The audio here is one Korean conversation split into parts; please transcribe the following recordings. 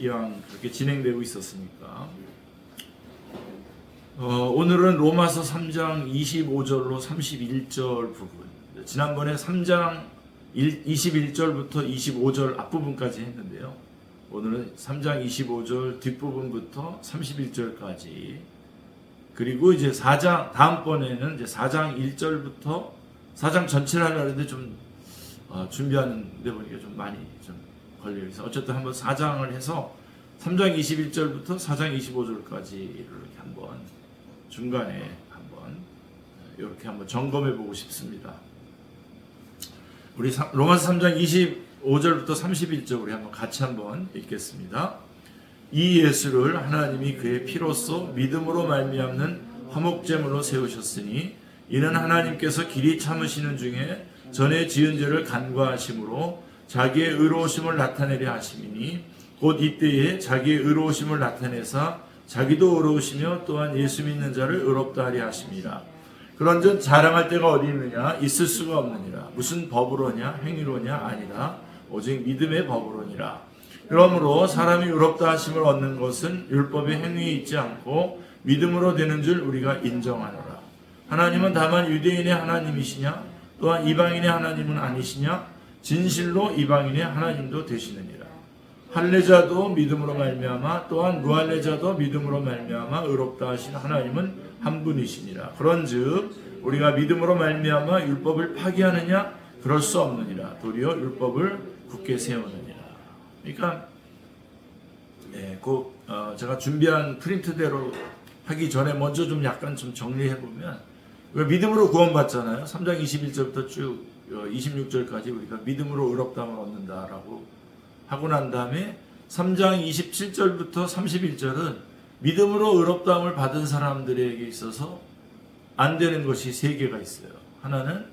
이왕 그렇게 진행되고 있었으니까 오늘은 로마서 3장 25절로 31절 부분, 지난번에 3장 21절부터 25절 앞부분까지 했는데요. 오늘은 3장 25절 뒷부분부터 31절까지, 그리고 이제 4장, 다음번에는 이제 4장 1절부터 4장 전체를 하려는데 좀 준비하는 데 보니까 좀 많이 좀 걸려요. 그래서 어쨌든 한번 4장을 해서 3장 21절부터 4장 25절까지 이렇게 한번 중간에 한번 이렇게 한번 점검해 보고 싶습니다. 우리 로마서 3장 25절부터 31절 우리 한번 같이 한번 읽겠습니다. 이 예수를 하나님이 그의 피로써 믿음으로 말미암는 화목제물로 세우셨으니 이는 하나님께서 길이 참으시는 중에 전에 지은 죄를 간과하심으로 자기의 의로우심을 나타내려 하심이니 곧 이때에 자기의 의로우심을 나타내사 자기도 의로우시며 또한 예수 믿는 자를 의롭다 하려 하심이라. 그런즉 자랑할 때가 어디 있느냐? 있을 수가 없느니라. 무슨 법으로냐? 행위로냐? 아니라 오직 믿음의 법으로니라. 그러므로 사람이 의롭다 하심을 얻는 것은 율법의 행위에 있지 않고 믿음으로 되는 줄 우리가 인정하노라. 하나님은 다만 유대인의 하나님이시냐? 또한 이방인의 하나님은 아니시냐? 진실로 이방인의 하나님도 되시느니라. 할례자도 믿음으로 말미암아 또한 무할례자도 믿음으로 말미암아 의롭다 하신 하나님은 한 분이시니라. 그런즉 우리가 믿음으로 말미암아 율법을 파기하느냐? 그럴 수 없느니라. 도리어 율법을 굳게 세우느니라. 그러니까 제가 준비한 프린트대로 하기 전에 먼저 좀 약간 좀 정리해 보면, 믿음으로 구원받잖아요. 3장 21절부터 쭉 26절까지 우리가 믿음으로 의롭다함을 얻는다라고 하고 난 다음에 3장 27절부터 31절은 믿음으로 의롭다함을 받은 사람들에게 있어서 안 되는 것이 세 개가 있어요. 하나는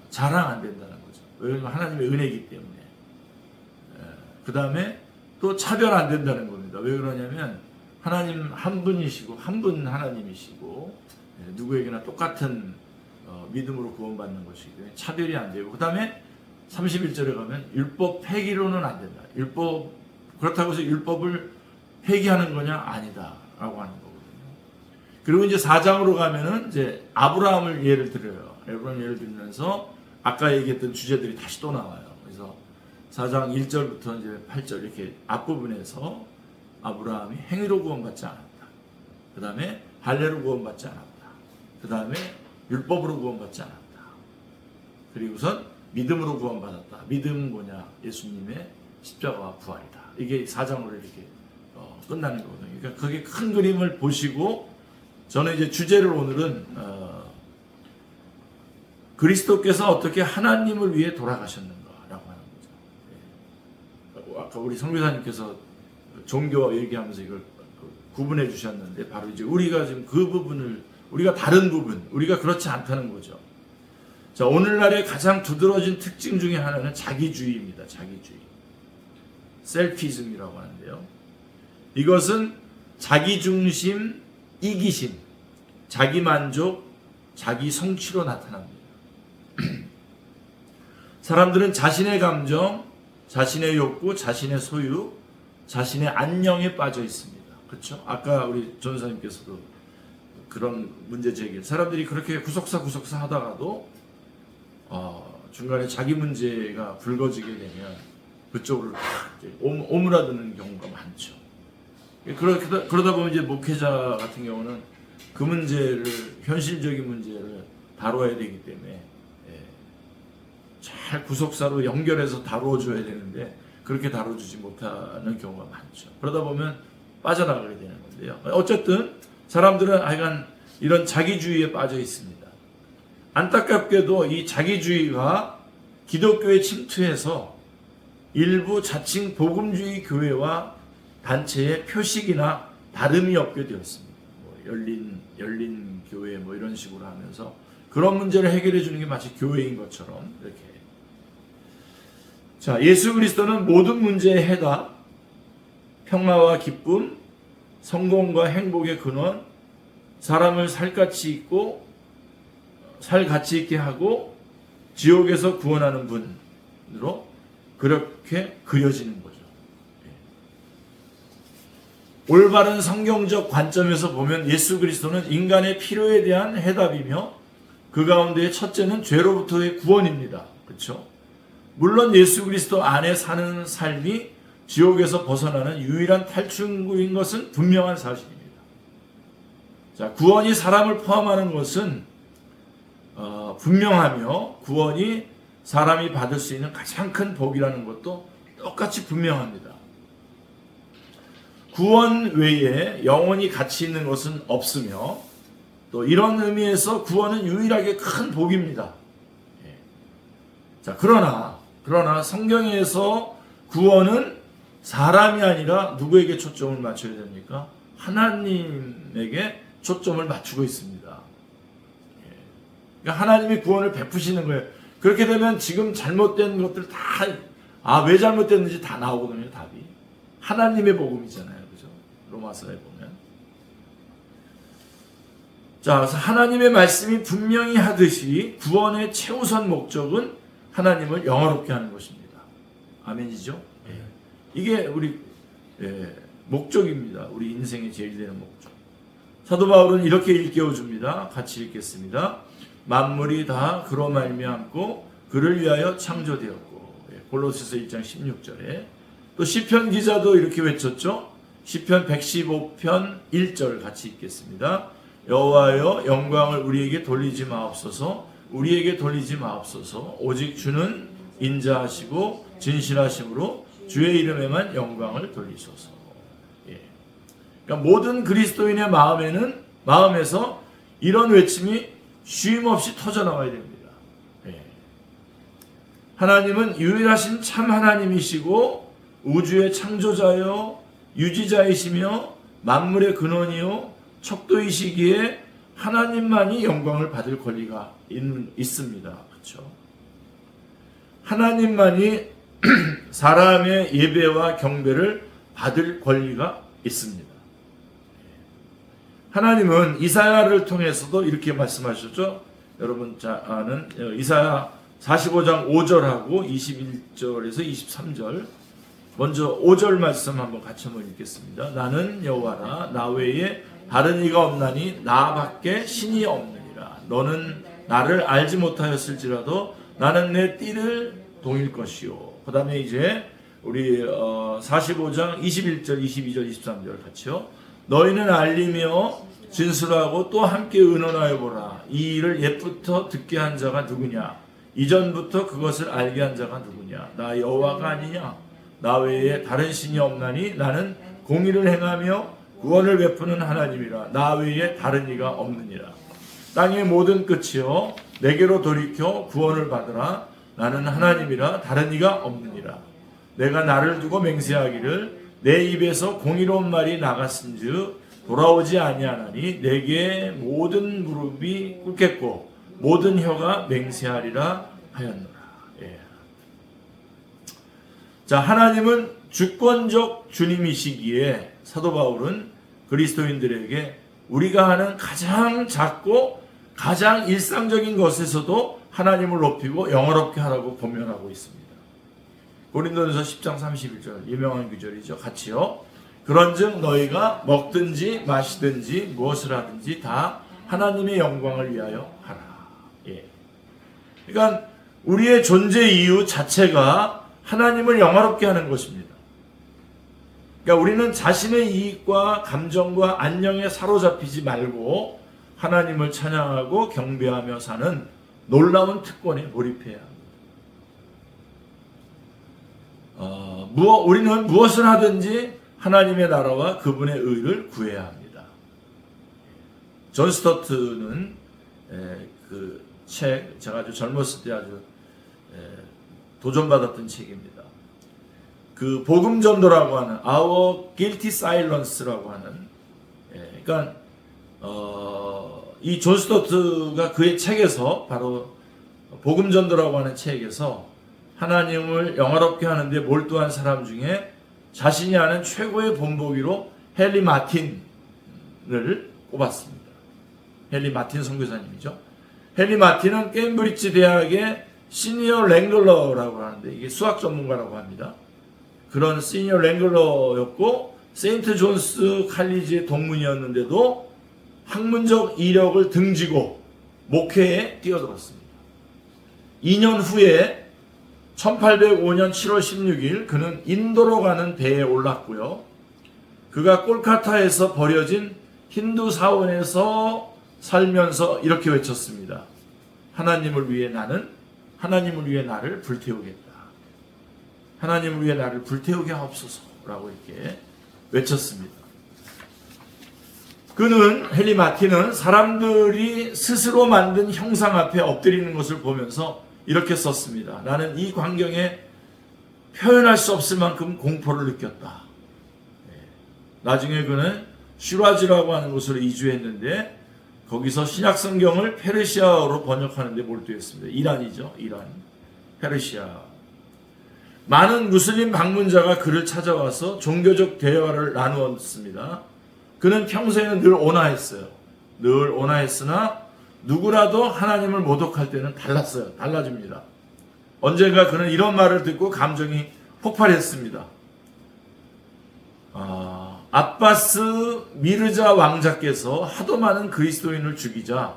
자랑 안 된다는 거죠. 왜냐하면 하나님의 은혜이기 때문에. 그 다음에 또 차별 안 된다는 겁니다. 왜 그러냐면 하나님 한 분이시고 한 분 하나님이시고 누구에게나 똑같은 믿음으로 구원받는 것이기 때문에 차별이 안 되고, 그 다음에 31절에 가면 율법 폐기로는 안 된다. 그렇다고 해서 율법을 폐기하는 거냐? 아니다 라고 하는 거거든요. 그리고 이제 4장으로 가면은 이제 아브라함을 예를 들어요. 아브라함 예를 들면서 아까 얘기했던 주제들이 다시 또 나와요. 그래서 4장 1절부터 이제 8절 이렇게 앞부분에서 아브라함이 행위로 구원받지 않았다. 그 다음에 할례로 구원받지 않았다. 그 다음에 율법으로 구원받지 않았다. 그리고선 믿음으로 구원받았다. 믿음은 뭐냐? 예수님의 십자가와 부활이다. 이게 4장으로 이렇게 끝나는 거거든요. 그러니까 그게 큰 그림을 보시고, 저는 이제 주제를 오늘은 그리스도께서 어떻게 하나님을 위해 돌아가셨는가라고 하는 거죠. 아까 우리 성교사님께서 종교 얘기하면서 이걸 구분해 주셨는데, 바로 이제 우리가 지금 그 부분을, 우리가 다른 부분, 우리가 그렇지 않다는 거죠. 자, 오늘날의 가장 두드러진 특징 중에 하나는 자기주의입니다. 자기주의. 셀피즘이라고 하는데요. 이것은 자기중심, 이기심, 자기만족, 자기 성취로 나타납니다. 사람들은 자신의 감정, 자신의 욕구, 자신의 소유, 자신의 안녕에 빠져 있습니다. 그렇죠? 아까 우리 전사님께서도 그런 문제 제기, 사람들이 그렇게 구석사 하다가도 중간에 자기 문제가 불거지게 되면 그쪽으로 오므라드는 경우가 많죠. 그러다 보면 이제 목회자 같은 경우는 그 문제를, 현실적인 문제를 다뤄야 되기 때문에 잘 구석사로 연결해서 다뤄줘야 되는데 그렇게 다뤄주지 못하는 경우가 많죠. 그러다 보면 빠져나가게 되는 건데요. 어쨌든 사람들은 하여간 이런 자기주의에 빠져 있습니다. 안타깝게도 이 자기주의가 기독교에 침투해서 일부 자칭 복음주의 교회와 단체의 표식이나 다름이 없게 되었습니다. 열린 교회 이런 식으로 하면서 그런 문제를 해결해 주는 게 마치 교회인 것처럼 이렇게. 자, 예수 그리스도는 모든 문제의 해답, 평화와 기쁨, 성공과 행복의 근원, 사람을 살 가치 있게 하고 지옥에서 구원하는 분으로 그렇게 그려지는 거죠. 올바른 성경적 관점에서 보면 예수 그리스도는 인간의 필요에 대한 해답이며 그 가운데 첫째는 죄로부터의 구원입니다. 그렇죠? 물론 예수 그리스도 안에 사는 삶이 지옥에서 벗어나는 유일한 탈출구인 것은 분명한 사실입니다. 자, 구원이 사람을 포함하는 것은 분명하며 구원이 사람이 받을 수 있는 가장 큰 복이라는 것도 똑같이 분명합니다. 구원 외에 영원히 가치 있는 것은 없으며 또 이런 의미에서 구원은 유일하게 큰 복입니다. 자, 그러나 성경에서 구원은 사람이 아니라 누구에게 초점을 맞춰야 됩니까? 하나님에게 초점을 맞추고 있습니다. 그러니까 하나님이 구원을 베푸시는 거예요. 그렇게 되면 지금 잘못된 것들 다, 왜 잘못됐는지 다 나오거든요, 답이. 하나님의 복음이잖아요. 그죠? 로마서에 보면. 자, 그래서 하나님의 말씀이 분명히 하듯이 구원의 최우선 목적은 하나님을 영화롭게 하는 것입니다. 아멘이죠? 이게 우리 목적입니다. 우리 인생의 제일 되는 목적. 사도 바울은 이렇게 일깨워 줍니다. 같이 읽겠습니다. 만물이 다 그로 말미암고 그를 위하여 창조되었고. 골로새서 1장 16절에 또 시편 기자도 이렇게 외쳤죠. 시편 115편 1절 같이 읽겠습니다. 여호와여 영광을 우리에게 돌리지 마옵소서. 우리에게 돌리지 마옵소서. 오직 주는 인자하시고 진실하심으로 주의 이름에만 영광을 돌리소서. 그러니까 모든 그리스도인의 마음에서 이런 외침이 쉼없이 터져나와야 됩니다. 하나님은 유일하신 참 하나님이시고 우주의 창조자요 유지자이시며 만물의 근원이요 척도이시기에 하나님만이 영광을 받을 권리가 있습니다. 그렇죠? 하나님만이 사람의 예배와 경배를 받을 권리가 있습니다. 하나님은 이사야를 통해서도 이렇게 말씀하셨죠. 여러분 잘 아는 이사야 45장 5절하고 21절에서 23절. 먼저 5절 말씀 한번 같이 한번 읽겠습니다. 나는 여호와라 나 외에 다른 이가 없나니 나밖에 신이 없느니라. 너는 나를 알지 못하였을지라도 나는 내 띠를 동일 것이요. 그 다음에 이제 우리 45장 21절 22절 23절 같이요. 너희는 알리며 진술하고 또 함께 의논하여 보라. 이 일을 옛부터 듣게 한 자가 누구냐? 이전부터 그것을 알게 한 자가 누구냐? 나 여호와가 아니냐? 나 외에 다른 신이 없나니 나는 공의를 행하며 구원을 베푸는 하나님이라. 나 외에 다른 이가 없느니라. 땅의 모든 끝이여 내게로 돌이켜 구원을 받으라. 나는 하나님이라 다른 이가 없느니라. 내가 나를 두고 맹세하기를 내 입에서 공의로운 말이 나갔은즉 돌아오지 아니하나니 내게 모든 무릎이 꿇겠고 모든 혀가 맹세하리라 하였노라. 자, 하나님은 주권적 주님이시기에 사도 바울은 그리스도인들에게 우리가 하는 가장 작고 가장 일상적인 것에서도 하나님을 높이고 영화롭게 하라고 권면하고 있습니다. 고린도전서 10장 31절 유명한 구절이죠. 같이요. 그런즉 너희가 먹든지 마시든지 무엇을 하든지 다 하나님의 영광을 위하여 하라. 그러니까 우리의 존재 이유 자체가 하나님을 영화롭게 하는 것입니다. 그러니까 우리는 자신의 이익과 감정과 안녕에 사로잡히지 말고 하나님을 찬양하고 경배하며 사는 놀라운 특권에 몰입해야 합니다. 우리는 무엇을 하든지 하나님의 나라와 그분의 의를 구해야 합니다. 존 스토트는 그 책, 제가 아주 젊었을 때 아주 도전받았던 책입니다. 그 복음전도라고 하는 Our Guilty Silence라고 하는 그러니까 이 존 스토트가 그의 책에서 바로 복음전도라고 하는 책에서 하나님을 영화롭게 하는데 몰두한 사람 중에 자신이 아는 최고의 본보기로 헨리 마틴을 꼽았습니다. 헨리 마틴 선교사님이죠. 헨리 마틴은 케임브리지 대학의 시니어 랭글러라고 하는데 이게 수학 전문가라고 합니다. 그런 시니어 랭글러였고 세인트 존스 칼리지의 동문이었는데도 학문적 이력을 등지고 목회에 뛰어들었습니다. 2년 후에 1805년 7월 16일 그는 인도로 가는 배에 올랐고요. 그가 콜카타에서 버려진 힌두 사원에서 살면서 이렇게 외쳤습니다. 하나님을 위해 나를 불태우겠다. 하나님을 위해 나를 불태우게 하옵소서라고 이렇게 외쳤습니다. 헨리 마틴은 사람들이 스스로 만든 형상 앞에 엎드리는 것을 보면서 이렇게 썼습니다. 나는 이 광경에 표현할 수 없을 만큼 공포를 느꼈다. 나중에 그는 슈라지라고 하는 곳으로 이주했는데 거기서 신약성경을 페르시아어로 번역하는 데 몰두했습니다. 이란이죠. 이란. 페르시아. 많은 무슬림 방문자가 그를 찾아와서 종교적 대화를 나누었습니다. 그는 평소에는 늘 온화했어요. 늘 온화했으나 누구라도 하나님을 모독할 때는 달랐어요. 달라집니다. 언젠가 그는 이런 말을 듣고 감정이 폭발했습니다. 아바스 미르자 왕자께서 하도 많은 그리스도인을 죽이자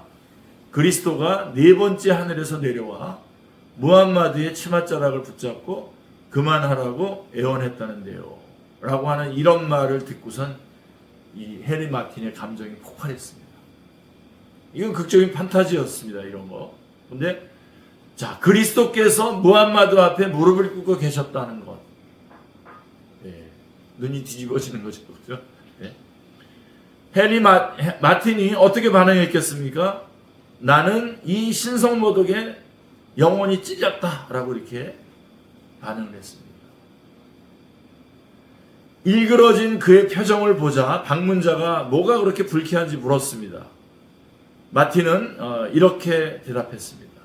그리스도가 네 번째 하늘에서 내려와 무함마드의 치맛자락을 붙잡고 그만하라고 애원했다는데요. 라고 하는 이런 말을 듣고선 이 헨리 마틴의 감정이 폭발했습니다. 이건 극적인 판타지였습니다. 이런 거. 근데 자, 그리스도께서 무함마드 앞에 무릎을 꿇고 계셨다는 것. 눈이 뒤집어지는 거죠. 그렇죠? 헨리 마틴이 어떻게 반응했겠습니까? 나는 이 신성모독에 영혼이 찢었다라고 이렇게 반응을 했습니다. 일그러진 그의 표정을 보자 방문자가 뭐가 그렇게 불쾌한지 물었습니다. 마틴은 이렇게 대답했습니다.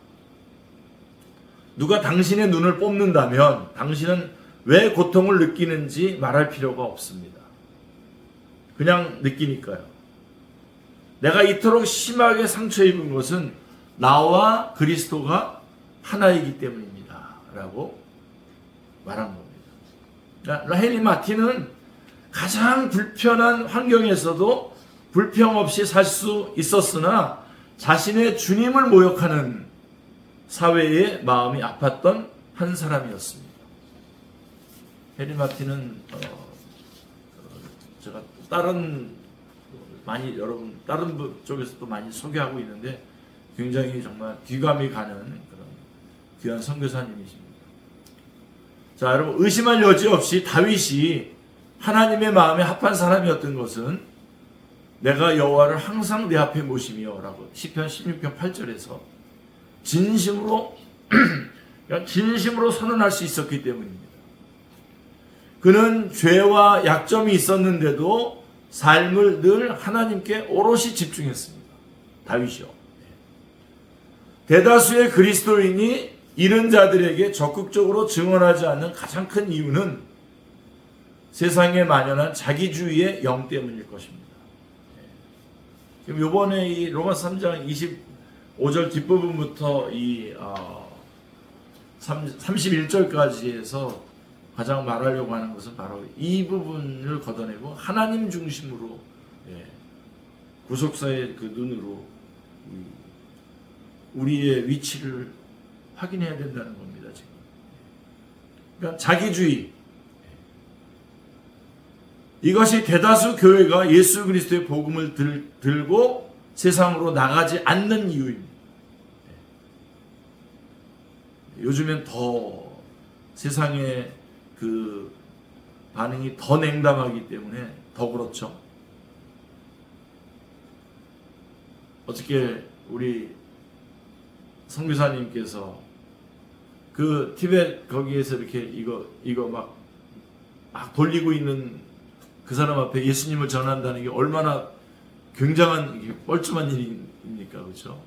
누가 당신의 눈을 뽑는다면 당신은 왜 고통을 느끼는지 말할 필요가 없습니다. 그냥 느끼니까요. 내가 이토록 심하게 상처 입은 것은 나와 그리스도가 하나이기 때문입니다. 라고 말한 겁니다. 헨리 마틴은 가장 불편한 환경에서도 불평 없이 살 수 있었으나 자신의 주님을 모욕하는 사회의 마음이 아팠던 한 사람이었습니다. 헨리 마틴은 제가 다른 쪽에서도 많이 소개하고 있는데 굉장히 정말 귀감이 가는 그런 귀한 선교사님이십니다. 자, 여러분 의심할 여지 없이 다윗이 하나님의 마음에 합한 사람이었던 것은 내가 여호와를 항상 내 앞에 모시며라고 시편 16편 8절에서 진심으로 선언할 수 있었기 때문입니다. 그는 죄와 약점이 있었는데도 삶을 늘 하나님께 오롯이 집중했습니다. 다윗이요. 대다수의 그리스도인이 이른 자들에게 적극적으로 증언하지 않는 가장 큰 이유는 세상에 만연한 자기주의의 영 때문일 것입니다. 이번에 이 로마서 3장 25절 뒷부분부터 이 31절까지 해서 가장 말하려고 하는 것은 바로 이 부분을 걷어내고 하나님 중심으로 구속사의 그 눈으로 우리의 위치를 확인해야 된다는 겁니다. 지금. 그러니까 자기주의. 이것이 대다수 교회가 예수 그리스도의 복음을 들고 세상으로 나가지 않는 이유입니다. 요즘엔 더 세상의 그 반응이 더 냉담하기 때문에 더 그렇죠. 어떻게 우리 선교사님께서 그 티벳 거기에서 이렇게 이거 막 돌리고 있는 그 사람 앞에 예수님을 전한다는 게 얼마나 굉장한 뻘쭘한 일입니까, 그렇죠?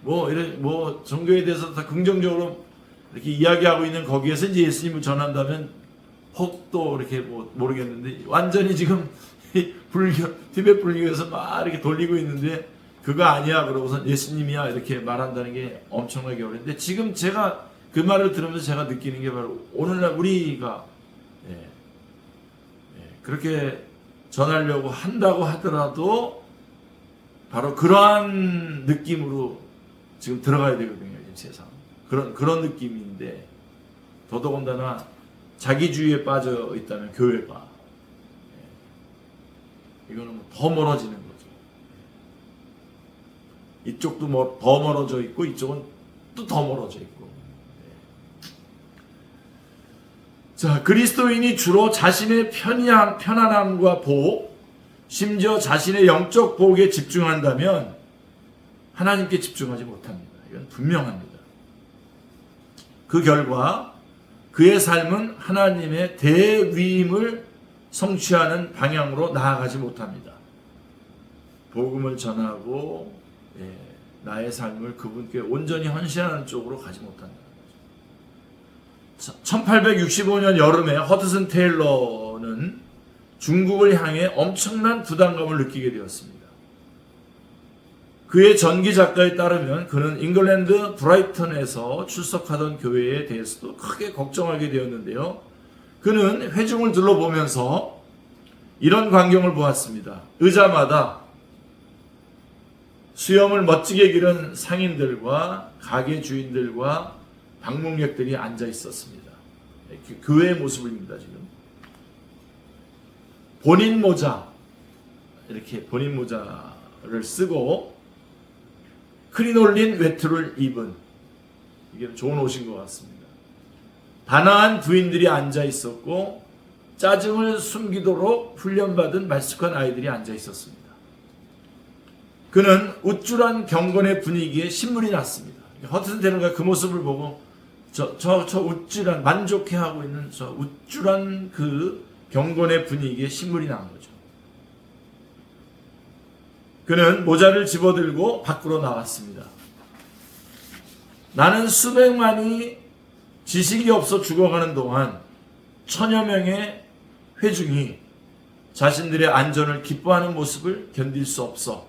뭐 종교에 대해서 다 긍정적으로 이렇게 이야기하고 있는 거기에서 이제 예수님을 전한다면 혹도 이렇게 뭐 모르겠는데 완전히 지금 티벳 불교에서 막 이렇게 돌리고 있는데 그거 아니야 그러고서 예수님이야 이렇게 말한다는 게 엄청나게 어려운데 지금 제가 그 말을 들으면서 제가 느끼는 게 바로 오늘날 우리가 그렇게 전하려고 한다고 하더라도 바로 그러한 느낌으로 지금 들어가야 되거든요. 지금 세상. 그런 느낌인데 더더군다나 자기주의에 빠져 있다면 교회가 이거는 뭐 더 멀어지는 거죠. 이쪽도 더 멀어져 있고 이쪽은 또 더 멀어져 있고. 자, 그리스도인이 주로 자신의 편안함과 복, 심지어 자신의 영적 복에 집중한다면 하나님께 집중하지 못합니다. 이건 분명합니다. 그 결과 그의 삶은 하나님의 대위임을 성취하는 방향으로 나아가지 못합니다. 복음을 전하고 나의 삶을 그분께 온전히 헌신하는 쪽으로 가지 못한다. 1865년 여름에 허드슨 테일러는 중국을 향해 엄청난 부담감을 느끼게 되었습니다. 그의 전기 작가에 따르면 그는 잉글랜드 브라이턴에서 출석하던 교회에 대해서도 크게 걱정하게 되었는데요. 그는 회중을 둘러보면서 이런 광경을 보았습니다. 의자마다 수염을 멋지게 기른 상인들과 가게 주인들과 방문객들이 앉아 있었습니다. 교회의 모습입니다. 지금 본인 모자, 이렇게 본인 모자를 쓰고 크리놀린 외투를 입은, 이게 좋은 옷인 것 같습니다. 단아한 부인들이 앉아 있었고 짜증을 숨기도록 훈련받은 말쑥한 아이들이 앉아 있었습니다. 그는 우쭐한 경건의 분위기에 신물이 났습니다. 허드슨 테일러가 그 모습을 보고 저 우쭐한, 만족해하고 있는 저 우쭐한 그 경건의 분위기에 신물이 난 거죠. 그는 모자를 집어들고 밖으로 나왔습니다. 나는 수백만이 지식이 없어 죽어가는 동안 천여 명의 회중이 자신들의 안전을 기뻐하는 모습을 견딜 수 없어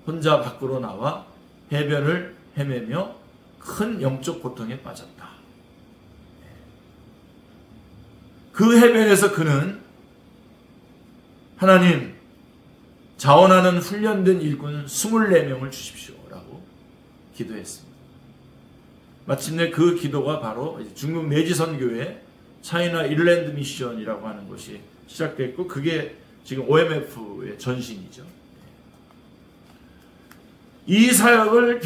혼자 밖으로 나와 해변을 헤매며 큰 영적 고통에 빠졌다. 그 해변에서 그는 하나님, 자원하는 훈련된 일꾼 24명을 주십시오 라고 기도했습니다. 마침내 그 기도가 바로 중국 내지선교회 차이나 일랜드 미션이라고 하는 것이 시작됐고, 그게 지금 OMF의 전신이죠. 이 사역을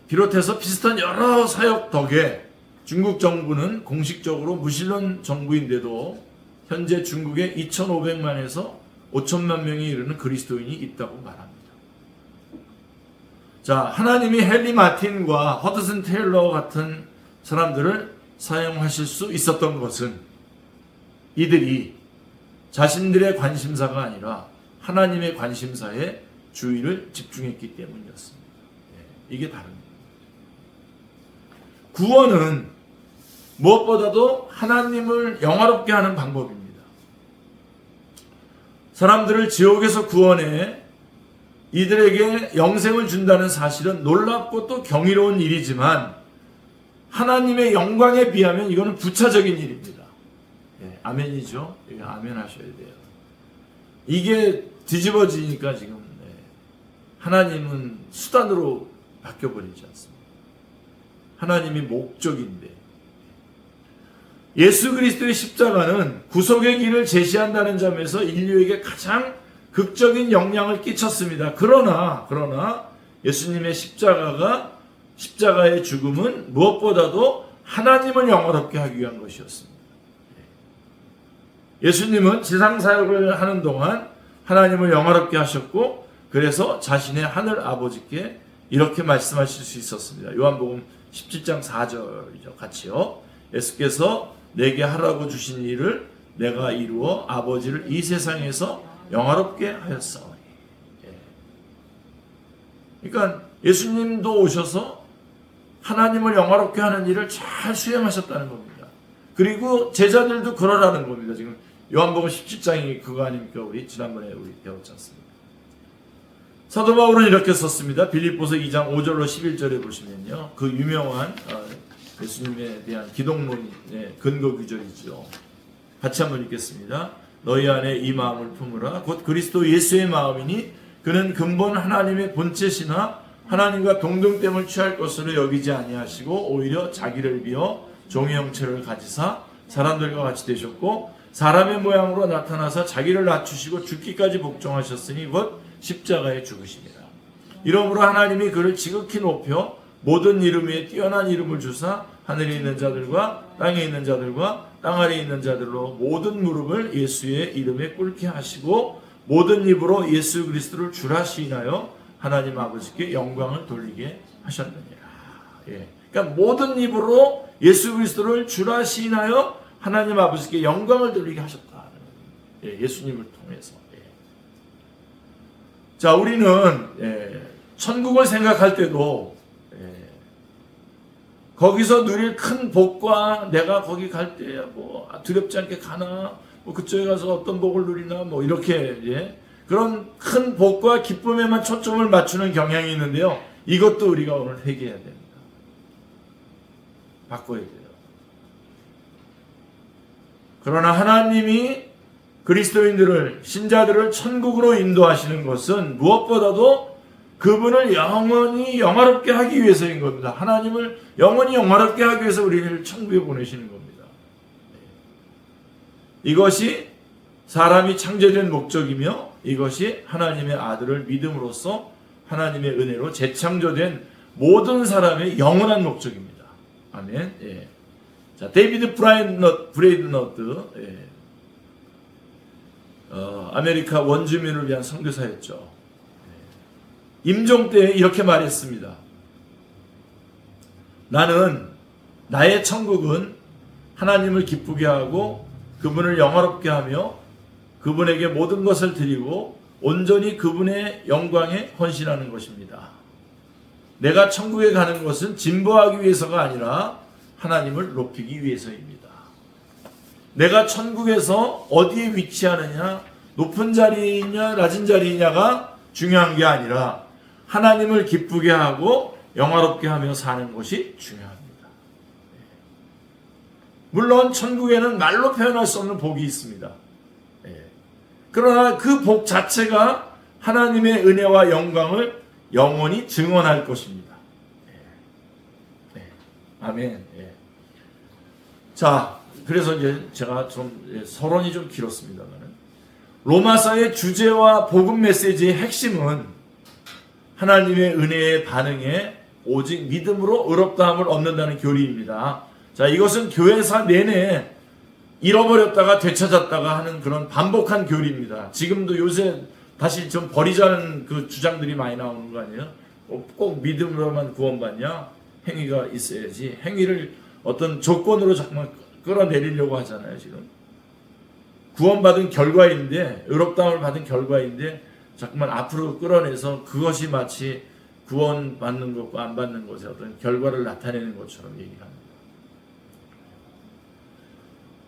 비롯해서 비슷한 여러 사역 덕에 중국 정부는 공식적으로 무신론 정부인데도 현재 중국에 2,500만에서 5천만 명이 이르는 그리스도인이 있다고 말합니다. 자, 하나님이 헨리 마틴과 허드슨 테일러 같은 사람들을 사용하실 수 있었던 것은 이들이 자신들의 관심사가 아니라 하나님의 관심사에 주의를 집중했기 때문이었습니다. 이게 다릅니다. 구원은 무엇보다도 하나님을 영화롭게 하는 방법입니다. 사람들을 지옥에서 구원해 이들에게 영생을 준다는 사실은 놀랍고 또 경이로운 일이지만 하나님의 영광에 비하면 이거는 부차적인 일입니다. 아멘이죠? 아멘 하셔야 돼요. 이게 뒤집어지니까 지금 하나님은 수단으로 바뀌어버리지 않습니다. 하나님이 목적인데, 예수 그리스도의 십자가는 구속의 길을 제시한다는 점에서 인류에게 가장 극적인 영향을 끼쳤습니다. 그러나 예수님의 십자가의 죽음은 무엇보다도 하나님을 영화롭게 하기 위한 것이었습니다. 예수님은 지상 사역을 하는 동안 하나님을 영화롭게 하셨고, 그래서 자신의 하늘 아버지께 이렇게 말씀하실 수 있었습니다. 요한복음 17장 4절이죠. 같이요. 예수께서 내게 하라고 주신 일을 내가 이루어 아버지를 이 세상에서 영화롭게 하였사오니. 그러니까 예수님도 오셔서 하나님을 영화롭게 하는 일을 잘 수행하셨다는 겁니다. 그리고 제자들도 그러라는 겁니다. 지금 요한복음 17장이 그거 아닙니까? 우리 지난번에 배웠지 않습니까? 사도 바울은 이렇게 썼습니다. 빌립보서 2장 5절로 11절에 보시면요. 그 유명한 예수님에 대한 기독론의 근거 구절이죠. 같이 한번 읽겠습니다. 너희 안에 이 마음을 품으라. 곧 그리스도 예수의 마음이니 그는 근본 하나님의 본체시나 하나님과 동등됨을 취할 것으로 여기지 아니하시고 오히려 자기를 비어 종의 형체를 가지사 사람들과 같이 되셨고 사람의 모양으로 나타나사 자기를 낮추시고 죽기까지 복종하셨으니 곧 십자가에 죽으심이라. 이러므로 하나님이 그를 지극히 높여 모든 이름 위에 뛰어난 이름을 주사 하늘에 있는 자들과 땅에 있는 자들과 땅 아래에 있는 자들로 모든 무릎을 예수의 이름에 꿇게 하시고 모든 입으로 예수 그리스도를 주라 시인하여 하나님 아버지께 영광을 돌리게 하셨느니라. 예. 그러니까 모든 입으로 예수 그리스도를 주라 시인하여 하나님 아버지께 영광을 돌리게 하셨다. 예. 예수님을 통해서. 예. 자, 우리는 천국을 생각할 때도 거기서 누릴 큰 복과 내가 거기 갈 때 뭐 두렵지 않게 가나 뭐 그쪽에 가서 어떤 복을 누리나 뭐 이렇게 그런 큰 복과 기쁨에만 초점을 맞추는 경향이 있는데요. 이것도 우리가 오늘 회개해야 됩니다. 바꿔야 돼요. 그러나 하나님이 그리스도인들을 신자들을 천국으로 인도하시는 것은 무엇보다도 그분을 영원히 영화롭게 하기 위해서인 겁니다. 하나님을 영원히 영화롭게 하기 위해서 우리를 천국에 보내시는 겁니다. 이것이 사람이 창조된 목적이며 이것이 하나님의 아들을 믿음으로써 하나님의 은혜로 재창조된 모든 사람의 영원한 목적입니다. 아멘. 예. 자, 데이비드 브레이드너트, 아메리카 원주민을 위한 선교사였죠. 임종 때 이렇게 말했습니다. 나는 나의 천국은 하나님을 기쁘게 하고 그분을 영화롭게 하며 그분에게 모든 것을 드리고 온전히 그분의 영광에 헌신하는 것입니다. 내가 천국에 가는 것은 진보하기 위해서가 아니라 하나님을 높이기 위해서입니다. 내가 천국에서 어디에 위치하느냐, 높은 자리이냐 낮은 자리이냐가 중요한 게 아니라 하나님을 기쁘게 하고 영화롭게 하며 사는 것이 중요합니다. 물론 천국에는 말로 표현할 수 없는 복이 있습니다. 그러나 그 복 자체가 하나님의 은혜와 영광을 영원히 증언할 것입니다. 아멘. 자, 그래서 이제 제가 좀 서론이 좀 길었습니다만 로마서의 주제와 복음 메시지의 핵심은 하나님의 은혜의 반응에 오직 믿음으로 의롭다함을 얻는다는 교리입니다. 자, 이것은 교회사 내내 잃어버렸다가 되찾았다가 하는 그런 반복한 교리입니다. 지금도 요새 다시 좀 버리자는 그 주장들이 많이 나오는 거 아니에요? 꼭 믿음으로만 구원받냐? 행위가 있어야지. 행위를 어떤 조건으로 자꾸만 끌어내리려고 하잖아요, 지금. 구원받은 결과인데, 의롭다함을 받은 결과인데, 자꾸만 앞으로 끌어내서 그것이 마치 구원받는 것과 안 받는 것의 어떤 결과를 나타내는 것처럼 얘기합니다.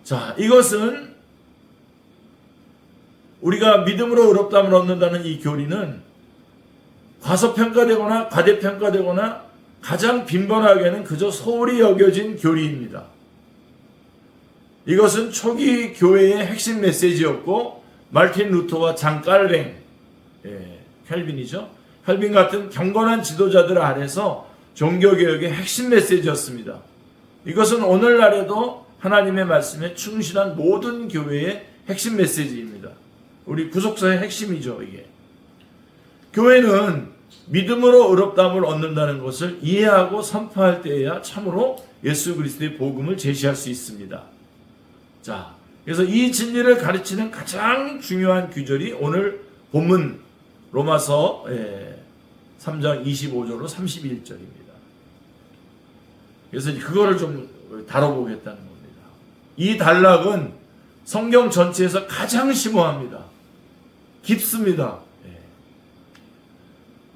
자, 이것은 우리가 믿음으로 의롭다함을 얻는다는 이 교리는 과소평가되거나 과대평가되거나 가장 빈번하게는 그저 소홀히 여겨진 교리입니다. 이것은 초기 교회의 핵심 메시지였고 말틴 루터와 장 깔뱅, 켈빈이죠. 켈빈 같은 경건한 지도자들 아래서 종교개혁의 핵심 메시지였습니다. 이것은 오늘날에도 하나님의 말씀에 충실한 모든 교회의 핵심 메시지입니다. 우리 구속사의 핵심이죠, 이게. 교회는 믿음으로 의롭다함을 얻는다는 것을 이해하고 선포할 때에야 참으로 예수 그리스도의 복음을 제시할 수 있습니다. 자, 그래서 이 진리를 가르치는 가장 중요한 규절이 오늘 본문 로마서 3장 25절로 31절입니다. 그래서 그거를 좀 다뤄보겠다는 겁니다. 이 단락은 성경 전체에서 가장 심오합니다. 깊습니다.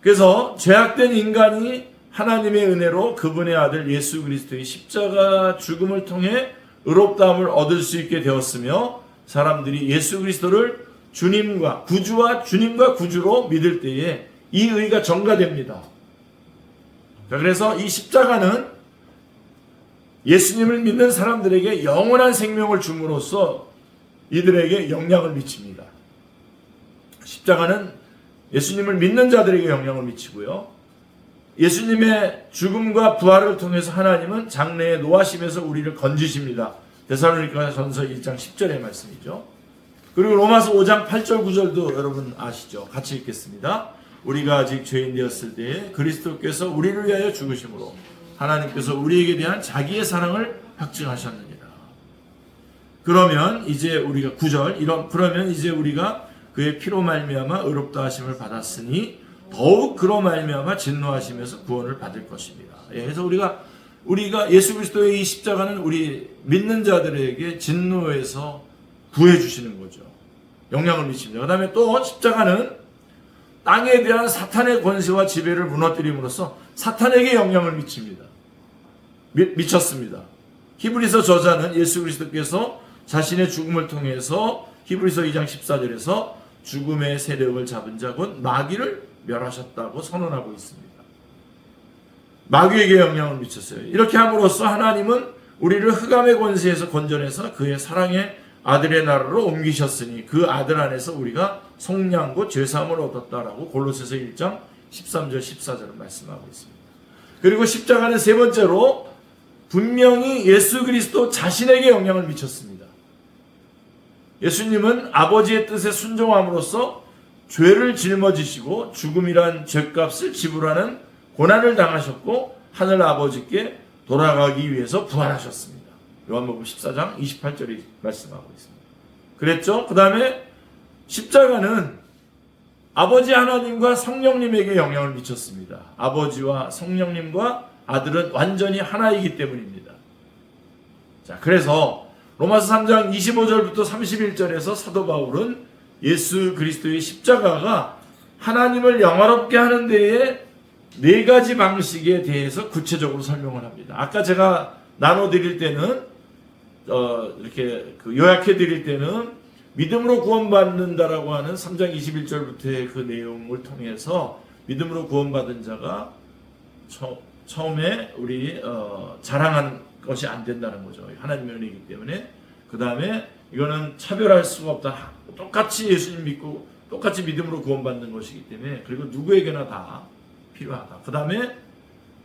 그래서 죄악된 인간이 하나님의 은혜로 그분의 아들 예수 그리스도의 십자가 죽음을 통해 의롭다함을 얻을 수 있게 되었으며 사람들이 예수 그리스도를 주님과 구주로 믿을 때에 이 의가 전가됩니다. 그래서 이 십자가는 예수님을 믿는 사람들에게 영원한 생명을 줌으로써 이들에게 영향을 미칩니다. 십자가는 예수님을 믿는 자들에게 영향을 미치고요. 예수님의 죽음과 부활을 통해서 하나님은 장래의 노하심에서 우리를 건지십니다. 데살로니가전서 1장 10절의 말씀이죠. 그리고 로마서 5장 8절 9절도 여러분 아시죠? 같이 읽겠습니다. 우리가 아직 죄인 되었을 때에 그리스도께서 우리를 위하여 죽으심으로 하나님께서 우리에게 대한 자기의 사랑을 확증하셨느니라. 그러면 이제 우리가 9절 그러면 이제 우리가 그의 피로 말미암아 의롭다 하심을 받았으니 더욱 그로 말미암아 진노하심에서 구원을 받을 것입니다. 그래서 우리가 예수 그리스도의 이 십자가는 우리 믿는 자들에게 진노에서 구해 주시는 거죠. 영향을 미칩니다. 그다음에 또 십자가는 땅에 대한 사탄의 권세와 지배를 무너뜨림으로써 사탄에게 영향을 미칩니다. 미쳤습니다. 히브리서 저자는 예수 그리스도께서 자신의 죽음을 통해서 히브리서 2장 14절에서 죽음의 세력을 잡은 자 곧 마귀를 멸하셨다고 선언하고 있습니다. 마귀에게 영향을 미쳤어요. 이렇게 함으로써 하나님은 우리를 흑암의 권세에서 건져내서 그의 사랑의 아들의 나라로 옮기셨으니 그 아들 안에서 우리가 속량고 죄사함을 얻었다라고 골로새서 1장 13절 14절을 말씀하고 있습니다. 그리고 십자가는 세 번째로 분명히 예수 그리스도 자신에게 영향을 미쳤습니다. 예수님은 아버지의 뜻에 순종함으로써 죄를 짊어지시고 죽음이란 죄값을 지불하는 고난을 당하셨고 하늘 아버지께 돌아가기 위해서 부활하셨습니다. 요한복음 14장 28절이 말씀하고 있습니다. 그랬죠? 그 다음에 십자가는 아버지 하나님과 성령님에게 영향을 미쳤습니다. 아버지와 성령님과 아들은 완전히 하나이기 때문입니다. 자, 그래서 로마서 3장 25절부터 31절에서 사도 바울은 예수 그리스도의 십자가가 하나님을 영화롭게 하는 데에 네 가지 방식에 대해서 구체적으로 설명을 합니다. 아까 제가 나눠드릴 때는 이렇게 요약해드릴 때는 믿음으로 구원받는다라고 하는 3장 21절부터의 그 내용을 통해서 믿음으로 구원받은 자가 처음에 우리 자랑하는 것이 안 된다는 거죠. 하나님의 은혜이기 때문에. 그 다음에 이거는 차별할 수가 없다. 똑같이 예수님 믿고 똑같이 믿음으로 구원받는 것이기 때문에 그리고 누구에게나 다 필요하다. 그 다음에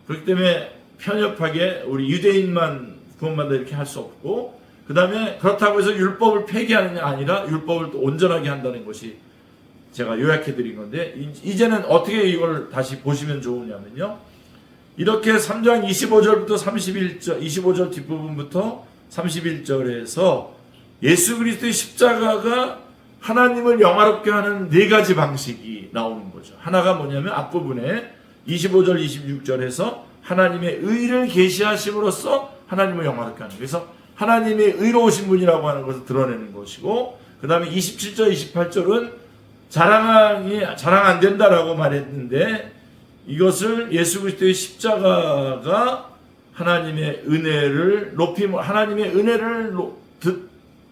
그렇기 때문에 편협하게 우리 유대인만 구원받는다 이렇게 할 수 없고 그 다음에 그렇다고 해서 율법을 폐기하는 게 아니라 율법을 또 온전하게 한다는 것이 제가 요약해드린 건데 이제는 어떻게 이걸 다시 보시면 좋으냐면요. 이렇게 3장 25절부터 31절 25절 뒷부분부터 31절에서 예수 그리스도의 십자가가 하나님을 영화롭게 하는 네 가지 방식이 나오는 거죠. 하나가 뭐냐면 앞부분에 25절 26절에서 하나님의 의를 계시하심으로써 하나님을 영화롭게 하는 거예요. 그래서 하나님의 의로우신 분이라고 하는 것을 드러내는 것이고 그 다음에 27절 28절은 자랑 안 된다라고 말했는데 이것을 예수 그리스도의 십자가가 하나님의 은혜를 하나님의 은혜를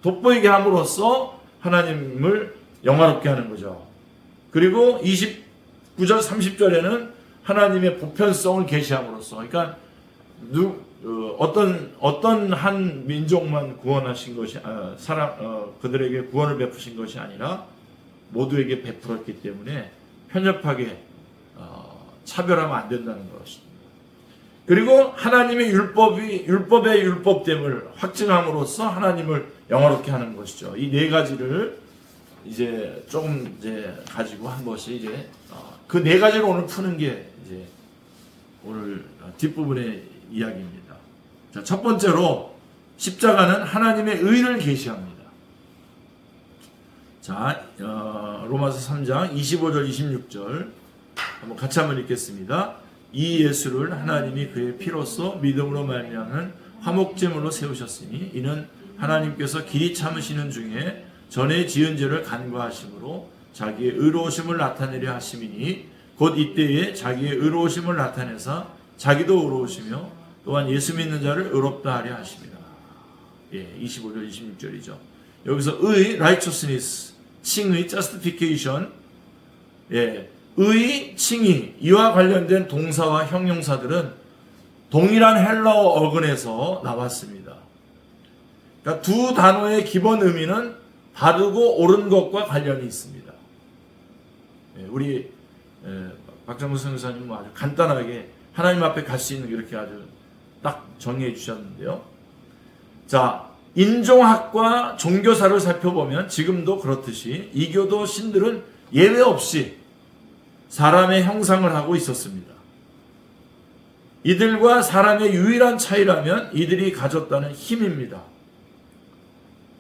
돋보이게 함으로써 하나님을 영화롭게 하는 거죠. 그리고 29절 30절에는 하나님의 보편성을 계시함으로써 그러니까 어떤 한 민족만 구원하신 것이 그들에게 구원을 베푸신 것이 아니라 모두에게 베풀었기 때문에 편협하게 차별하면 안 된다는 것입니다. 그리고 하나님의 율법의 율법됨을 확증함으로써 하나님을 영화롭게 하는 것이죠. 이 네 가지를 이제 조금 가지고 한 것이 이제 그 네 가지를 오늘 푸는 게 이제 오늘 뒷부분의 이야기입니다. 자, 첫 번째로 십자가는 하나님의 의를 계시합니다. 자, 로마서 3장 25절 26절 같이 한번 읽겠습니다. 이 예수를 하나님이 그의 피로써 믿음으로 말미암은 화목제물로 세우셨으니 이는 하나님께서 길이 참으시는 중에 전에 지은 죄를 간과하심으로 자기의 의로우심을 나타내려 하심이니 곧 이때에 자기의 의로우심을 나타내사 자기도 의로우시며 또한 예수 믿는 자를 의롭다 하려 하심이라. 25절 26절이죠. 여기서 의, righteousness, 칭의, justification, 의, 칭의, 이와 관련된 동사와 형용사들은 동일한 헬라어 어근에서 나왔습니다. 그러니까 두 단어의 기본 의미는 바르고 옳은 것과 관련이 있습니다. 우리 박정수 선교사님은 아주 간단하게 하나님 앞에 갈 수 있는 이렇게 아주 딱 정리해 주셨는데요. 자, 인종학과 종교사를 살펴보면 지금도 그렇듯이 이교도 신들은 예외 없이 사람의 형상을 하고 있었습니다. 이들과 사람의 유일한 차이라면 이들이 가졌다는 힘입니다.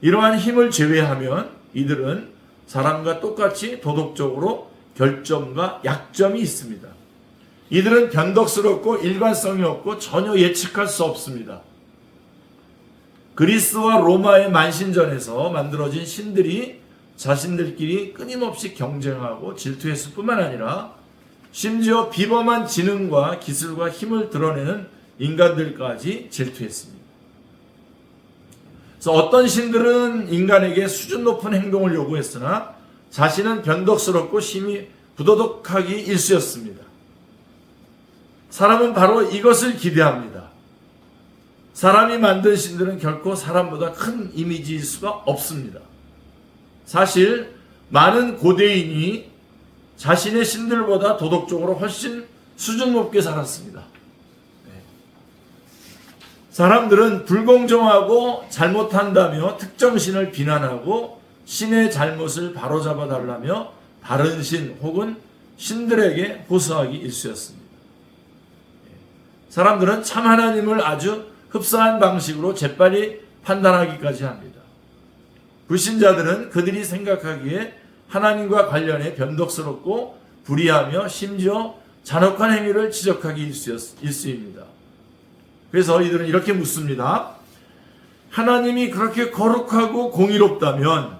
이러한 힘을 제외하면 이들은 사람과 똑같이 도덕적으로 결점과 약점이 있습니다. 이들은 변덕스럽고 일관성이 없고 전혀 예측할 수 없습니다. 그리스와 로마의 만신전에서 만들어진 신들이 자신들끼리 끊임없이 경쟁하고 질투했을 뿐만 아니라 심지어 비범한 지능과 기술과 힘을 드러내는 인간들까지 질투했습니다. 그래서 어떤 신들은 인간에게 수준 높은 행동을 요구했으나 자신은 변덕스럽고 심히 부도덕하기 일쑤였습니다. 사람은 바로 이것을 기대합니다. 사람이 만든 신들은 결코 사람보다 큰 이미지일 수가 없습니다. 사실 많은 고대인이 자신의 신들보다 도덕적으로 훨씬 수준 높게 살았습니다. 사람들은 불공정하고 잘못한다며 특정 신을 비난하고 신의 잘못을 바로잡아 달라며 다른 신 혹은 신들에게 호소하기 일쑤였습니다. 사람들은 참 하나님을 아주 흡사한 방식으로 재빨리 판단하기까지 합니다. 불신자들은 그들이 생각하기에 하나님과 관련해 변덕스럽고 불의하며 심지어 잔혹한 행위를 지적하기 일쑤입니다. 그래서 이들은 이렇게 묻습니다. 하나님이 그렇게 거룩하고 공의롭다면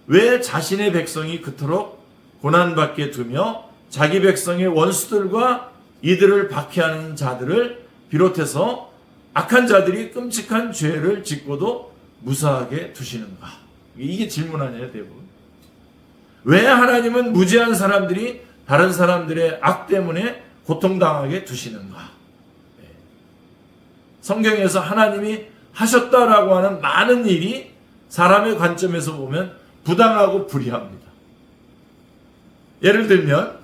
왜 자신의 백성이 그토록 고난받게 두며 자기 백성의 원수들과 이들을 박해하는 자들을 비롯해서 악한 자들이 끔찍한 죄를 짓고도 무사하게 두시는가? 이게 질문 아니에요, 대부분. 왜 하나님은 무지한 사람들이 다른 사람들의 악 때문에 고통당하게 두시는가? 성경에서 하나님이 하셨다라고 하는 많은 일이 사람의 관점에서 보면 부당하고 불의합니다. 예를 들면,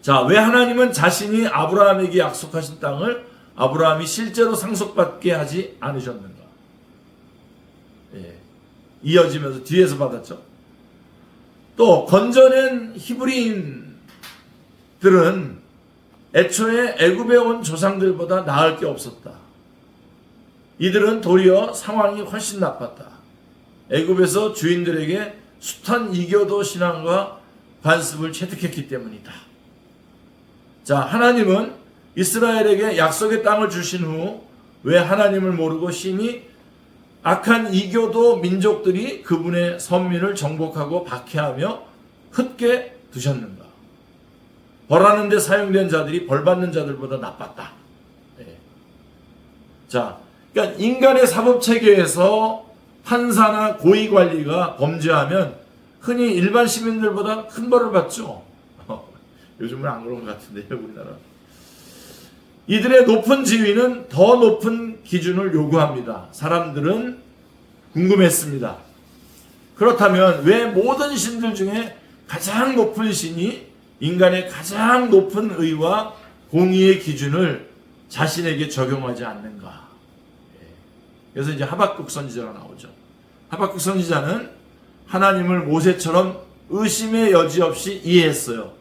자, 왜 하나님은 자신이 아브라함에게 약속하신 땅을 아브라함이 실제로 상속받게 하지 않으셨는가? 이어지면서 뒤에서 받았죠. 또 건져낸 히브리인들은 애초에 애굽에 온 조상들보다 나을 게 없었다. 이들은 도리어 상황이 훨씬 나빴다. 애굽에서 주인들에게 숱한 이교도 신앙과 관습을 체득했기 때문이다. 자, 하나님은 이스라엘에게 약속의 땅을 주신 후 왜 하나님을 모르고 심히 악한 이교도 민족들이 그분의 선민을 정복하고 박해하며 흩게 두셨는가? 벌하는 데 사용된 자들이 벌받는 자들보다 나빴다. 자, 그러니까 인간의 사법체계에서 판사나 고위관리가 범죄하면 흔히 일반 시민들보다 큰 벌을 받죠. 요즘은 안 그런 것 같은데요, 우리나라. 이들의 높은 지위는 더 높은 기준을 요구합니다. 사람들은 궁금했습니다. 그렇다면 왜 모든 신들 중에 가장 높은 신이 인간의 가장 높은 의와 공의의 기준을 자신에게 적용하지 않는가? 그래서 이제 하박국 선지자가 나오죠. 하박국 선지자는 하나님을 모세처럼 의심의 여지 없이 이해했어요.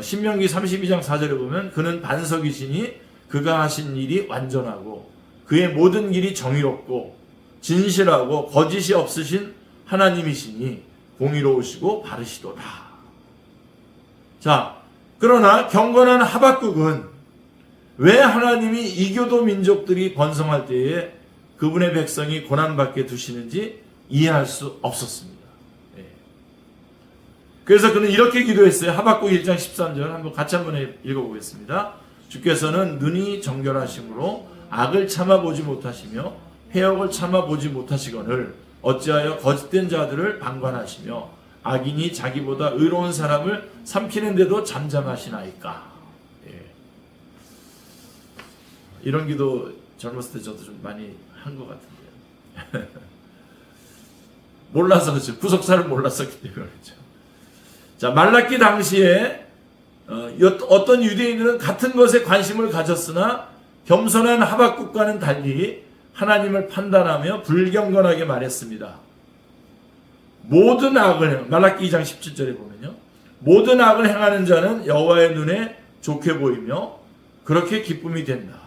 신명기 32장 4절에 보면 그는 반석이시니 그가 하신 일이 완전하고 그의 모든 길이 정의롭고 진실하고 거짓이 없으신 하나님이시니 공의로우시고 바르시도다. 자, 그러나 경건한 하박국은 왜 하나님이 이교도 민족들이 번성할 때에 그분의 백성이 고난받게 두시는지 이해할 수 없었습니다. 그래서 그는 이렇게 기도했어요. 하박국 1장 13절 한번 같이 한번 읽어보겠습니다. 주께서는 눈이 정결하심으로 악을 참아보지 못하시며 해역을 참아보지 못하시거늘 어찌하여 거짓된 자들을 방관하시며 악인이 자기보다 의로운 사람을 삼키는데도 잠잠하시나이까. 이런 기도 젊었을 때 저도 좀 많이 한 것 같은데요. 몰라서 그렇죠. 구속사를 몰랐었기 때문에 그렇죠. 자, 말라기 당시에 어떤 유대인들은 같은 것에 관심을 가졌으나 겸손한 하박국과는 달리 하나님을 판단하며 불경건하게 말했습니다. 모든 악을, 말라기 2장 17절에 보면요, 모든 악을 행하는 자는 여호와의 눈에 좋게 보이며 그렇게 기쁨이 된다.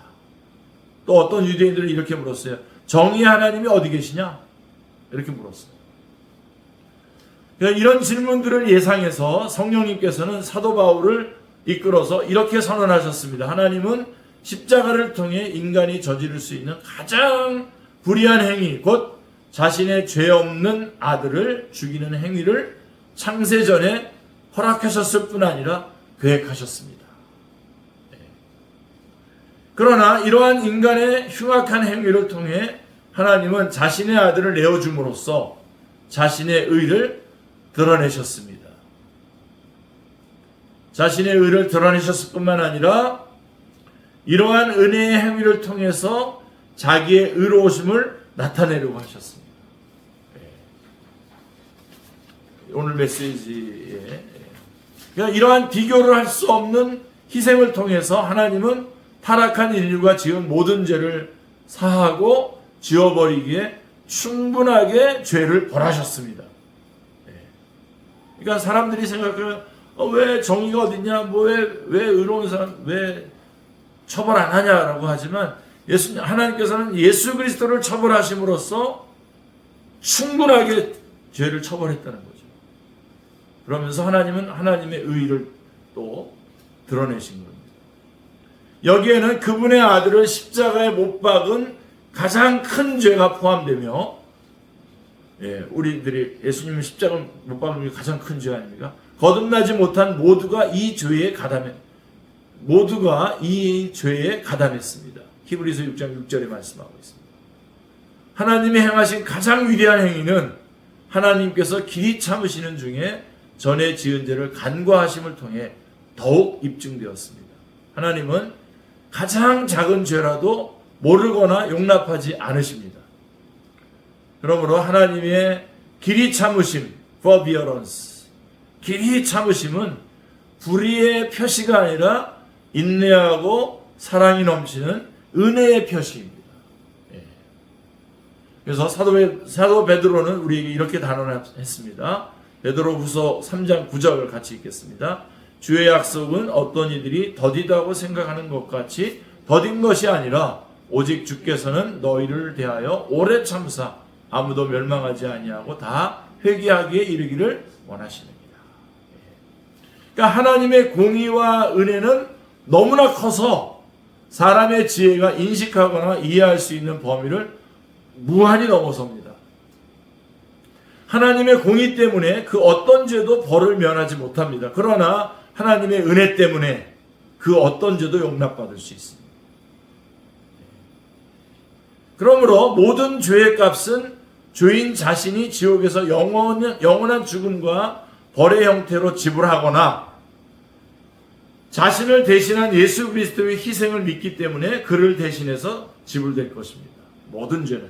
또 어떤 유대인들은 이렇게 물었어요. 정의의 하나님이 어디 계시냐? 이렇게 물었어요. 그러니까 이런 질문들을 예상해서 성령님께서는 사도 바울을 이끌어서 이렇게 선언하셨습니다. 하나님은 십자가를 통해 인간이 저지를 수 있는 가장 불의한 행위, 곧 자신의 죄 없는 아들을 죽이는 행위를 창세전에 허락하셨을 뿐 아니라 계획하셨습니다. 그러나 이러한 인간의 흉악한 행위를 통해 하나님은 자신의 아들을 내어줌으로써 자신의 의를 드러내셨습니다. 자신의 의를 드러내셨을 뿐만 아니라 이러한 은혜의 행위를 통해서 자기의 의로우심을 나타내려고 하셨습니다. 오늘 메시지에 그러니까 이러한 비교를 할 수 없는 희생을 통해서 하나님은 타락한 인류가 지은 모든 죄를 사하고 지워버리기에 충분하게 죄를 벌하셨습니다. 그러니까 사람들이 생각해요. 왜 정의가 어딨냐? 왜 의로운 사람 왜 처벌 안 하냐라고 하지만 하나님께서는 예수 그리스도를 처벌하심으로써 충분하게 죄를 처벌했다는 거죠. 그러면서 하나님은 하나님의 의를 또 드러내신 겁니다. 여기에는 그분의 아들을 십자가에 못 박은 가장 큰 죄가 포함되며, 우리들이 예수님을 십자가에 못 박은 게 가장 큰 죄 아닙니까? 거듭나지 못한 모두가 이 죄에 가담했습니다. 히브리서 6장 6절에 말씀하고 있습니다. 하나님이 행하신 가장 위대한 행위는 하나님께서 길이 참으시는 중에 전에 지은 죄를 간과하심을 통해 더욱 입증되었습니다. 하나님은 가장 작은 죄라도 모르거나 용납하지 않으십니다. 그러므로 하나님의 길이 참으심, forbearance, 길이 참으심은 불의의 표시가 아니라 인내하고 사랑이 넘치는 은혜의 표시입니다. 그래서 사도 베드로는 우리에게 이렇게 단언했습니다. 베드로후서 3장 9절을 같이 읽겠습니다. 주의 약속은 어떤 이들이 더디다고 생각하는 것 같이 더딘 것이 아니라 오직 주께서는 너희를 대하여 오래 참사 아무도 멸망하지 아니하고 다 회개하기에 이르기를 원하시느니라. 그러니까 하나님의 공의와 은혜는 너무나 커서 사람의 지혜가 인식하거나 이해할 수 있는 범위를 무한히 넘어섭니다. 하나님의 공의 때문에 그 어떤 죄도 벌을 면하지 못합니다. 그러나 하나님의 은혜 때문에 그 어떤 죄도 용납받을 수 있습니다. 그러므로 모든 죄의 값은 죄인 자신이 지옥에서 영원한 죽음과 벌의 형태로 지불하거나 자신을 대신한 예수 그리스도의 희생을 믿기 때문에 그를 대신해서 지불될 것입니다. 모든 죄는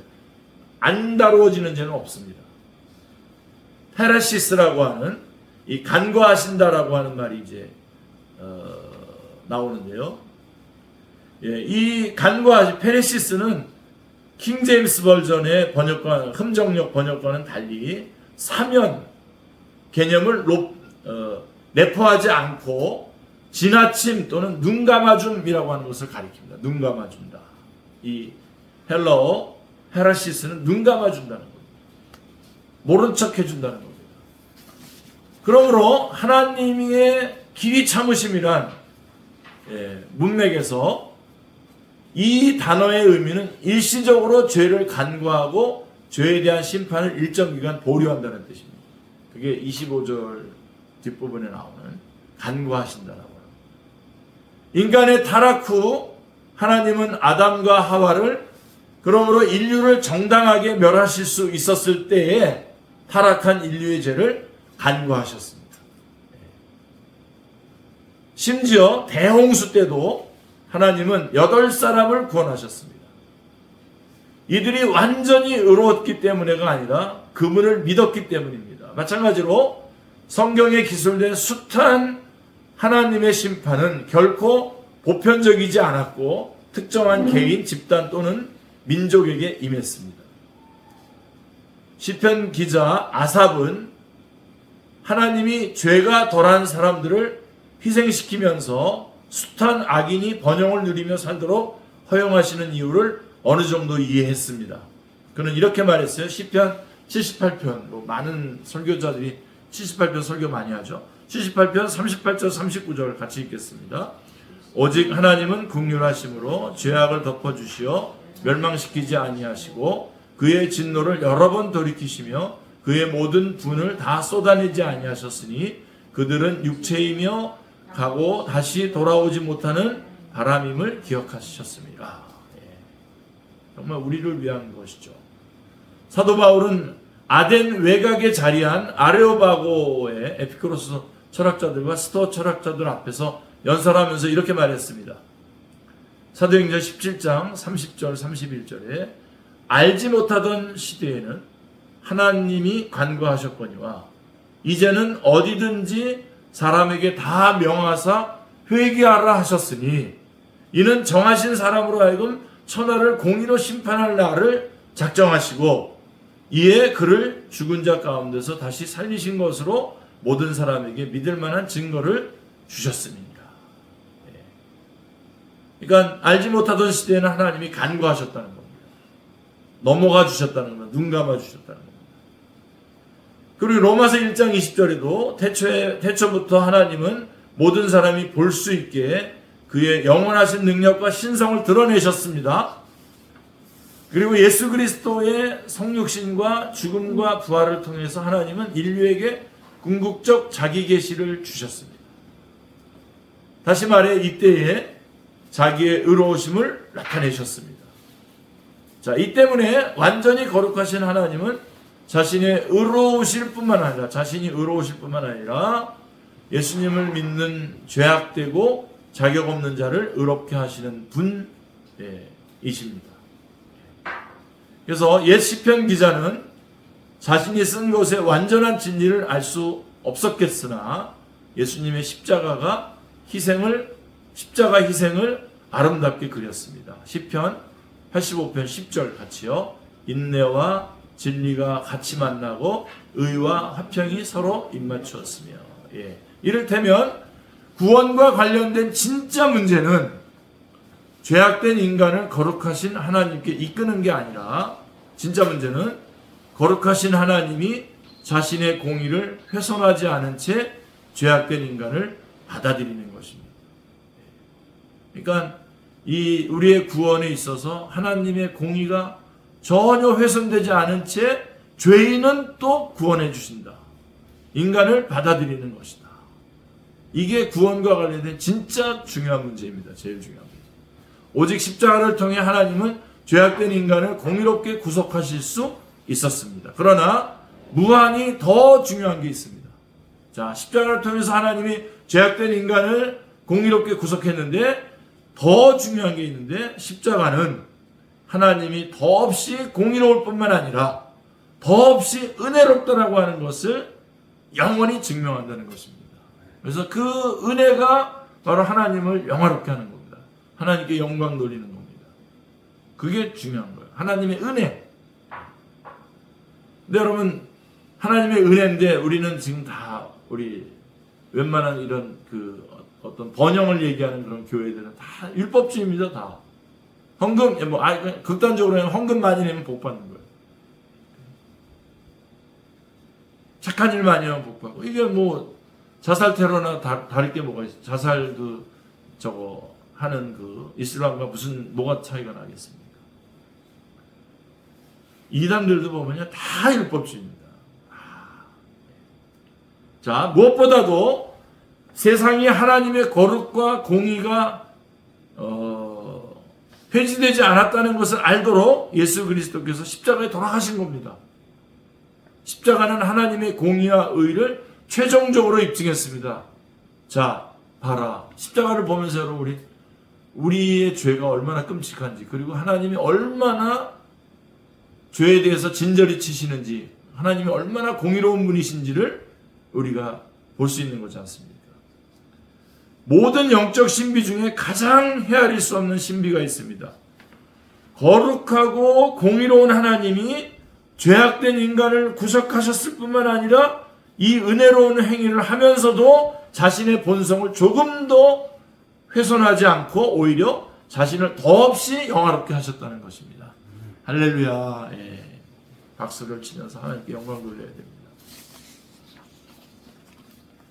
안 다루어지는 죄는 없습니다. 페레시스라고 하는 이 간과하신다라고 하는 말이 이제 나오는데요. 이 간과하신 페레시스는 킹 제임스 버전의 번역과 흠정역 번역과는 달리 사면 개념을 내포하지 않고 지나침 또는 눈 감아줌이라고 하는 것을 가리킵니다. 눈 감아준다. 이 헬러어 헤라시스는 눈 감아준다는 겁니다. 모른 척 해준다는 겁니다. 그러므로 하나님의 길이 참으심이란 문맥에서 이 단어의 의미는 일시적으로 죄를 간과하고 죄에 대한 심판을 일정 기간 보류한다는 뜻입니다. 그게 25절 뒷부분에 나오는 간과하신다라고 합니다. 인간의 타락 후 하나님은 아담과 하와를 그러므로 인류를 정당하게 멸하실 수 있었을 때에 타락한 인류의 죄를 간과하셨습니다. 심지어 대홍수 때도 하나님은 8사람을 구원하셨습니다. 이들이 완전히 의로웠기 때문에가 아니라 그분을 믿었기 때문입니다. 마찬가지로 성경에 기술된 숱한 하나님의 심판은 결코 보편적이지 않았고 특정한 개인, 집단 또는 민족에게 임했습니다. 시편 기자 아삽은 하나님이 죄가 덜한 사람들을 희생시키면서 숱한 악인이 번영을 누리며 살도록 허용하시는 이유를 어느 정도 이해했습니다. 그는 이렇게 말했어요. 시편 78편, 많은 설교자들이 78편 설교 많이 하죠. 78편 38절 39절 같이 읽겠습니다. 오직 하나님은 긍휼하심으로 죄악을 덮어주시어 멸망시키지 아니하시고 그의 진노를 여러 번 돌이키시며 그의 모든 분을 다 쏟아내지 아니하셨으니 그들은 육체이며 가고 다시 돌아오지 못하는 바람임을 기억하셨습니다. 정말 우리를 위한 것이죠. 사도 바울은 아덴 외곽에 자리한 아레오바고의 에피쿠로스 철학자들과 스토아 철학자들 앞에서 연설하면서 이렇게 말했습니다. 사도행전 17장 30절 31절에 알지 못하던 시대에는 하나님이 간구하셨거니와 이제는 어디든지 사람에게 다 명하사 회개하라 하셨으니 이는 정하신 사람으로 하여금 천하를 공의로 심판할 날을 작정하시고 이에 그를 죽은 자 가운데서 다시 살리신 것으로 모든 사람에게 믿을 만한 증거를 주셨습니다. 그러니까 알지 못하던 시대에는 하나님이 간구하셨다는 겁니다. 넘어가 주셨다는 겁니다. 눈 감아 주셨다는 겁니다. 그리고 로마서 1장 20절에도 태초부터 하나님은 모든 사람이 볼 수 있게 그의 영원하신 능력과 신성을 드러내셨습니다. 그리고 예수 그리스도의 성육신과 죽음과 부활을 통해서 하나님은 인류에게 궁극적 자기 계시를 주셨습니다. 다시 말해 이때에 자기의 의로우심을 나타내셨습니다. 자, 이 때문에 완전히 거룩하신 하나님은 자신의 의로우실 뿐만 아니라 자신이 의로우실 뿐만 아니라 예수님을 믿는 죄악되고 자격 없는 자를 의롭게 하시는 분이십니다. 그래서 옛 시편 기자는 자신이 쓴 것의 완전한 진리를 알 수 없었겠으나 예수님의 십자가 희생을 아름답게 그렸습니다. 시편 85편 10절 같이요. 인내와 진리가 같이 만나고 의와 화평이 서로 입맞추었으며. 이를테면 구원과 관련된 진짜 문제는 죄악된 인간을 거룩하신 하나님께 이끄는 게 아니라 진짜 문제는 거룩하신 하나님이 자신의 공의를 훼손하지 않은 채 죄악된 인간을 받아들이는 것입니다. 그러니까 이 우리의 구원에 있어서 하나님의 공의가 전혀 훼손되지 않은 채 죄인은 또 구원해 주신다. 인간을 받아들이는 것이다. 이게 구원과 관련된 진짜 중요한 문제입니다. 제일 중요한 문제. 오직 십자가를 통해 하나님은 죄악된 인간을 공의롭게 구속하실 수 있었습니다. 그러나 무한히 더 중요한 게 있습니다. 자, 십자가를 통해서 하나님이 죄악된 인간을 공의롭게 구속했는데 더 중요한 게 있는데 십자가는 하나님이 더없이 공의로울 뿐만 아니라 더없이 은혜롭다라고 하는 것을 영원히 증명한다는 것입니다. 그래서 그 은혜가 바로 하나님을 영화롭게 하는 겁니다. 하나님께 영광 돌리는 겁니다. 그게 중요한 거예요. 하나님의 은혜. 근데 여러분 하나님의 은혜인데 우리는 지금 다 우리 웬만한 이런 어떤 번영을 얘기하는 그런 교회들은 다 율법주의입니다. 다 헌금 극단적으로는 헌금 많이 내면 복 받는 거예요. 착한 일 많이 하면 복 받고 이게 자살 테러나 다를 게 뭐가 있어요? 자살 하는 이슬람과 뭐가 차이가 나겠습니까? 이단들도 보면요 다 율법주의입니다. 자, 무엇보다도 세상이 하나님의 거룩과 공의가 폐지되지 않았다는 것을 알도록 예수 그리스도께서 십자가에 돌아가신 겁니다. 십자가는 하나님의 공의와 의를 최종적으로 입증했습니다. 자, 봐라. 십자가를 보면서 여러분 우리의 죄가 얼마나 끔찍한지 그리고 하나님이 얼마나 죄에 대해서 진저리 치시는지, 하나님이 얼마나 공의로운 분이신지를 우리가 볼 수 있는 거지 않습니까? 모든 영적 신비 중에 가장 헤아릴 수 없는 신비가 있습니다. 거룩하고 공의로운 하나님이 죄악된 인간을 구속하셨을 뿐만 아니라 이 은혜로운 행위를 하면서도 자신의 본성을 조금도 훼손하지 않고 오히려 자신을 더없이 영화롭게 하셨다는 것입니다. 할렐루야. 예. 박수를 치면서 하나님께 영광 돌려야 됩니다.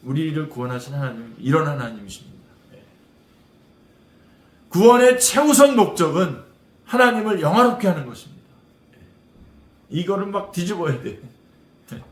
우리를 구원하신 하나님, 이런 하나님이십니다. 예. 구원의 최우선 목적은 하나님을 영화롭게 하는 것입니다. 예. 이거를 막 뒤집어야 돼. 예.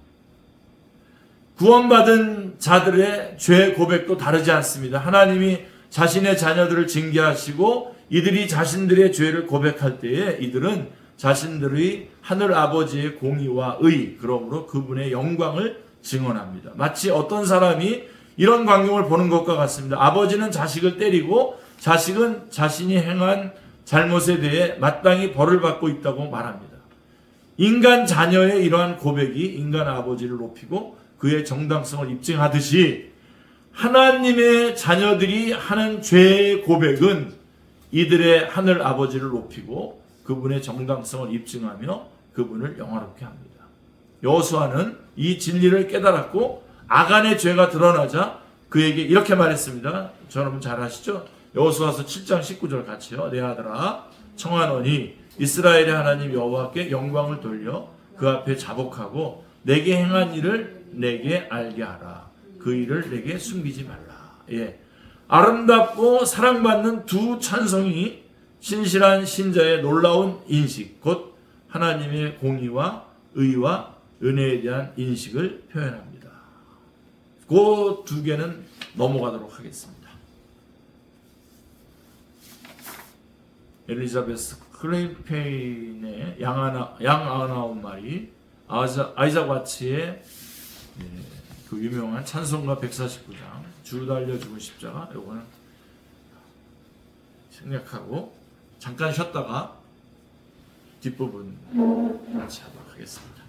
구원받은 자들의 죄 고백도 다르지 않습니다. 하나님이 자신의 자녀들을 징계하시고 이들이 자신들의 죄를 고백할 때에 이들은 자신들의 하늘 아버지의 공의와 의, 그러므로 그분의 영광을 증언합니다. 마치 어떤 사람이 이런 광경을 보는 것과 같습니다. 아버지는 자식을 때리고 자식은 자신이 행한 잘못에 대해 마땅히 벌을 받고 있다고 말합니다. 인간 자녀의 이러한 고백이 인간 아버지를 높이고 그의 정당성을 입증하듯이 하나님의 자녀들이 하는 죄의 고백은 이들의 하늘 아버지를 높이고 그분의 정당성을 입증하며 그분을 영화롭게 합니다. 여호수아는 이 진리를 깨달았고 아간의 죄가 드러나자 그에게 이렇게 말했습니다. 여러분 잘 아시죠? 여호수아서 7장 19절 같이요. 내 아들아 청하노니 이스라엘의 하나님 여호와께 영광을 돌려 그 앞에 자복하고 내게 행한 일을 내게 알게 하라. 그 일을 내게 숨기지 말라. 예. 아름답고 사랑받는 두 찬송이 신실한 신자의 놀라운 인식, 곧 하나님의 공의와 의와 은혜에 대한 인식을 표현합니다. 그 두 개는 넘어가도록 하겠습니다. 엘리자베스 클레이페인의 양 99마리, 아이작 와츠의 그 유명한 찬송가 149장 주 달려 죽은 십자가, 요거는 생략하고 잠깐 쉬었다가 뒷부분 같이 하도록 하겠습니다.